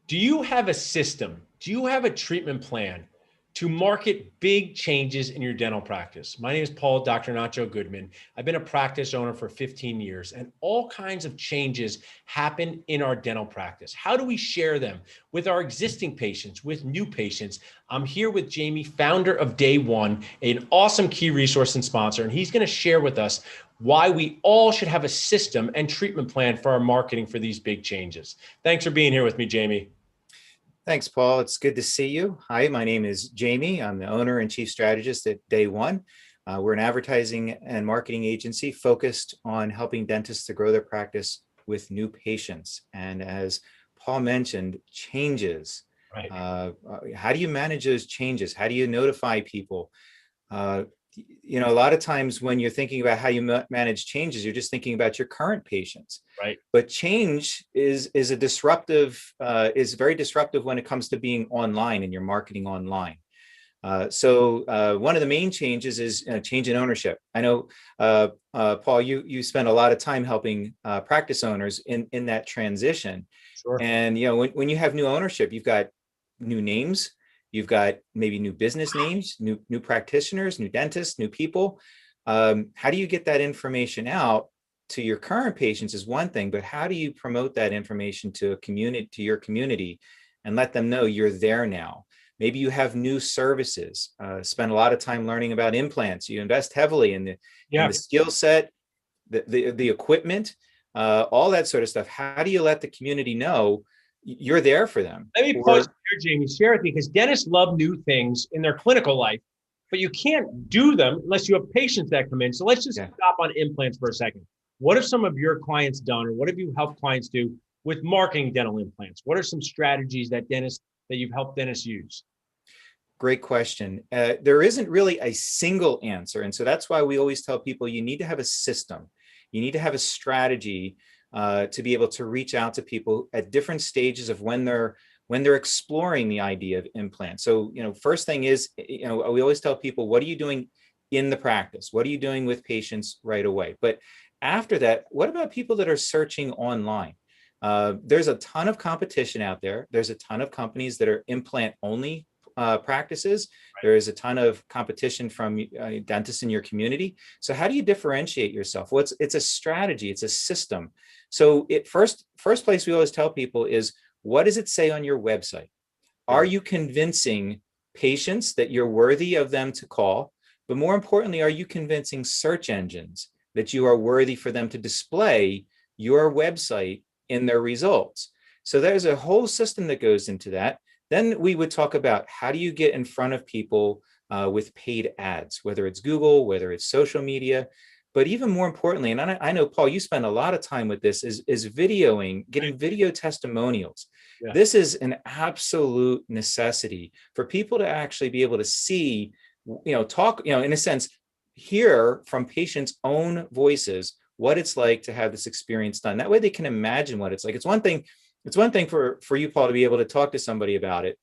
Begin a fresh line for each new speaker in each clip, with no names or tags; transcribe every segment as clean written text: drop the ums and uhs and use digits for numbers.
Do you have a system? Do you have a treatment plan to market big changes in your dental practice? My name is Paul, Dr. Nacho Goodman. I've been a practice owner for 15 years, and all kinds of changes happen in our dental practice. How do we share them with our existing patients, with new patients? I'm here with Jamie, founder of Day One, an awesome key resource and sponsor, and he's going to share with us why we all should have a system and treatment plan for our marketing for these big changes. Thanks for being here with me, Jamie.
Thanks, Paul. It's good to see you. Hi, my name is Jamie. I'm the owner and chief strategist at Day One. We're an advertising and marketing agency focused on helping dentists to grow their practice with new patients. And as Paul mentioned, changes.
Right.
How do you manage those changes? How do you notify people? A lot of times when you're thinking about how you manage changes, you're just thinking about your current patients.
Right.
But change is very disruptive when it comes to being online and your marketing online. So one of the main changes is change in ownership. I know, Paul, you spend a lot of time helping practice owners in that transition.
Sure.
And when you have new ownership, you've got new names. You've got maybe new business names, new practitioners, new dentists, new people. How do you get that information out to your current patients is one thing, but how do you promote that information to your community and let them know you're there now? Maybe you have new services, spend a lot of time learning about implants. You invest heavily in the skill set, the equipment, all that sort of stuff. How do you let the community know you're there for them?
Let me pause here, Jamie. Share with me, because dentists love new things in their clinical life, but you can't do them unless you have patients that come in. So let's just stop on implants for a second. What have some of your clients done, or what have you helped clients do with marketing dental implants? What are some strategies that you've helped dentists use?
Great question. There isn't really a single answer. And so that's why we always tell people you need to have a system. You need to have a strategy to be able to reach out to people at different stages of when they're exploring the idea of implants. So, first thing is, we always tell people, what are you doing in the practice? What are you doing with patients right away? But after that, what about people that are searching online? There's a ton of competition out there. There's a ton of companies that are implant only practices. There is a ton of competition from dentists in your community. So how do you differentiate yourself? Well, it's a strategy. It's a system. So first place we always tell people is, what does it say on your website? Are you convincing patients that you're worthy of them to call? But more importantly, are you convincing search engines that you are worthy for them to display your website in their results? So there's a whole system that goes into that. Then we would talk about, how do you get in front of people with paid ads, whether it's Google, whether it's social media. But even more importantly, and I know, Paul, you spend a lot of time with this, is videoing, getting video testimonials. Yeah. This is an absolute necessity for people to actually be able to see, talk, in a sense, hear from patients' own voices what it's like to have this experience done. That way they can imagine what it's like. It's one thing for you, Paul, to be able to talk to somebody about it.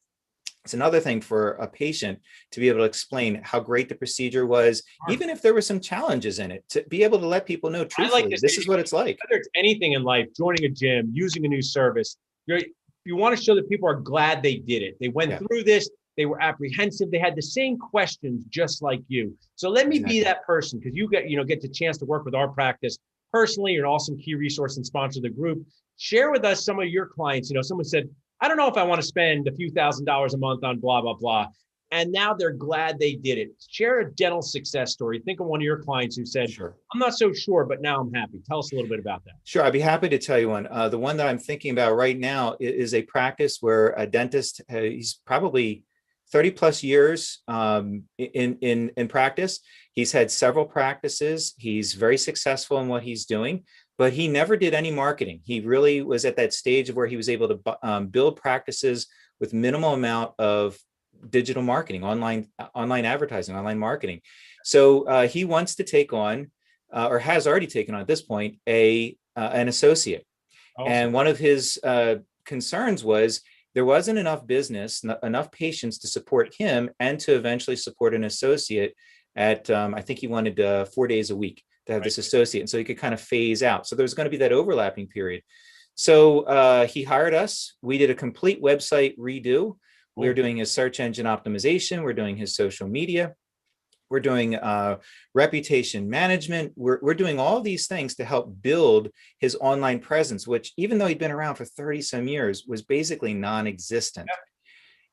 It's another thing for a patient to be able to explain how great the procedure was, even if there were some challenges in it, to be able to let people know truthfully, this is what it's like.
Whether it's anything in life, joining a gym, using a new service, you want to show that people are glad they did it. They went through this. They were apprehensive. They had the same questions just like you. So let me be that person, because you get the chance to work with our practice personally. You're an awesome key resource and sponsor of the group. Share with us some of your clients. Someone said, I don't know if I want to spend a few $1,000s a month on blah, blah, blah. And now they're glad they did it. Share a dental success story. Think of one of your clients who said, sure, I'm not so sure, but now I'm happy. Tell us a little bit about that.
Sure. I'd be happy to tell you one. The one that I'm thinking about right now is a practice where a dentist, he's probably 30 plus years in practice. He's had several practices. He's very successful in what he's doing, but he never did any marketing. He really was at that stage of where he was able to build practices with minimal amount of digital marketing, online advertising, online marketing. So he wants to take on, or has already taken on at this point, an associate. Awesome. And one of his concerns was there wasn't enough business, enough patients to support him and to eventually support an associate at, I think he wanted 4 days a week to have this associate. And so he could kind of phase out. So there's going to be that overlapping period. So he hired us. We did a complete website redo. We're doing his search engine optimization. We're doing his social media. We're doing reputation management. We're doing all these things to help build his online presence, which, even though he'd been around for 30 some years, was basically non-existent.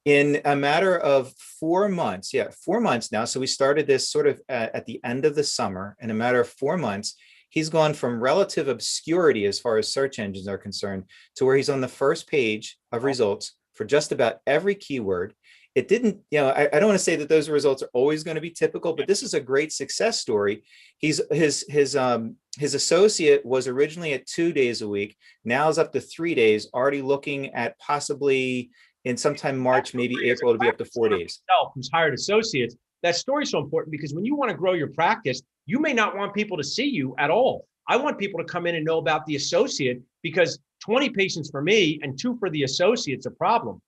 In a matter of 4 months, 4 months now. So we started this sort of at the end of the summer. In a matter of 4 months, he's gone from relative obscurity as far as search engines are concerned to where he's on the first page of results for just about every keyword. It didn't, I don't want to say that those results are always going to be typical, but this is a great success story. His associate was originally at 2 days a week. Now is up to 3 days, already looking at possibly in sometime March, maybe April, to be up to 4 days.
Who's hired associates. That story's so important because when you want to grow your practice, you may not want people to see you at all. I want people to come in and know about the associate, because 20 patients for me and 2 for the associate's a problem.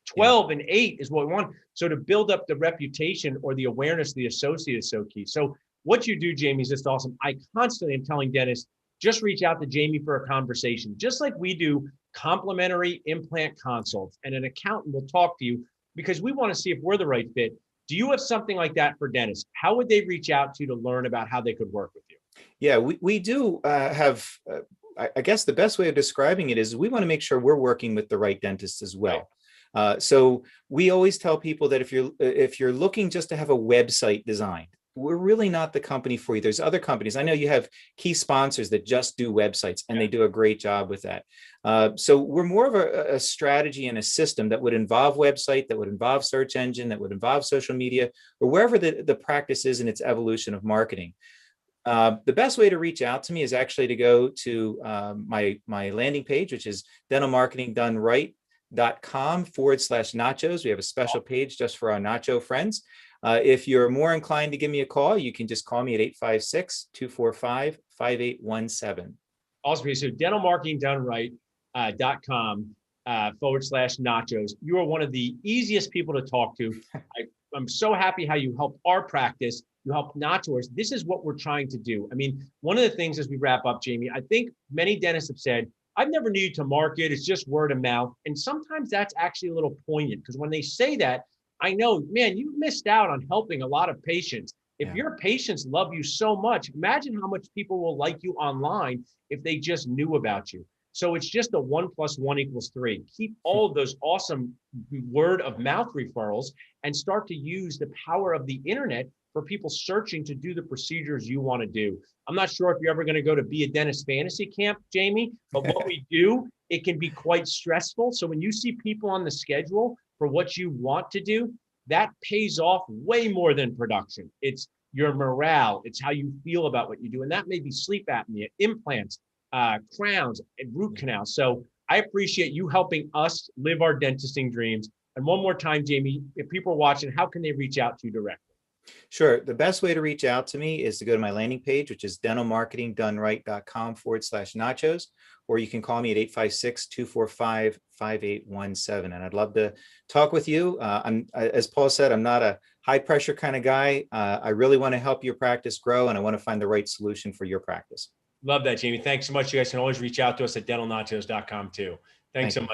12 and 8 is what we want. So to build up the reputation or the awareness of the associate is so key. So what you do, Jamie, is just awesome. I constantly am telling dentists, just reach out to Jamie for a conversation, just like we do complimentary implant consults, and an accountant will talk to you because we want to see if we're the right fit. Do you have something like that for dentists? How would they reach out to you to learn about how they could work with you?
Yeah, we do have, I guess the best way of describing it is we want to make sure we're working with the right dentist as well. So we always tell people that if you're looking just to have a website designed, we're really not the company for you. There's other companies. I know you have key sponsors that just do websites, and they do a great job with that. So we're more of a strategy and a system that would involve website, that would involve search engine, that would involve social media, or wherever the practice is in its evolution of marketing. The best way to reach out to me is actually to go to my landing page, which is dentalmarketingdoneright.com/nachos. We have a special page just for our nacho friends. If you're more inclined to give me a call, you can just call me at 856-245-5817.
Awesome. So dentalmarketingdoneright.com/nachos. You are one of the easiest people to talk to. I'm so happy how you help our practice. You help Nachos. This is what we're trying to do. I mean, one of the things as we wrap up, Jamie, I think many dentists have said, I've never needed to market. It's just word of mouth. And sometimes that's actually a little poignant, because when they say that, I know, man, you missed out on helping a lot of patients. If your patients love you so much, imagine how much people will like you online if they just knew about you. So it's just a 1 + 1 = 3. Keep all of those awesome word of mouth referrals and start to use the power of the internet for people searching to do the procedures you want to do. I'm not sure if you're ever going to go to Be a Dentist Fantasy Camp, Jamie, but what we do, it can be quite stressful. So when you see people on the schedule for what you want to do, that pays off way more than production. It's your morale. It's how you feel about what you do. And that may be sleep apnea, implants, crowns, and root canals. So I appreciate you helping us live our dentisting dreams. And one more time, Jamie, if people are watching, how can they reach out to you directly?
Sure. The best way to reach out to me is to go to my landing page, which is dentalmarketingdoneright.com/nachos, or you can call me at 856-245-5817. And I'd love to talk with you. As Paul said, I'm not a high pressure kind of guy. I really want to help your practice grow, and I want to find the right solution for your practice.
Love that, Jamie. Thanks so much. You guys can always reach out to us at dentalnachos.com too. Thanks so much.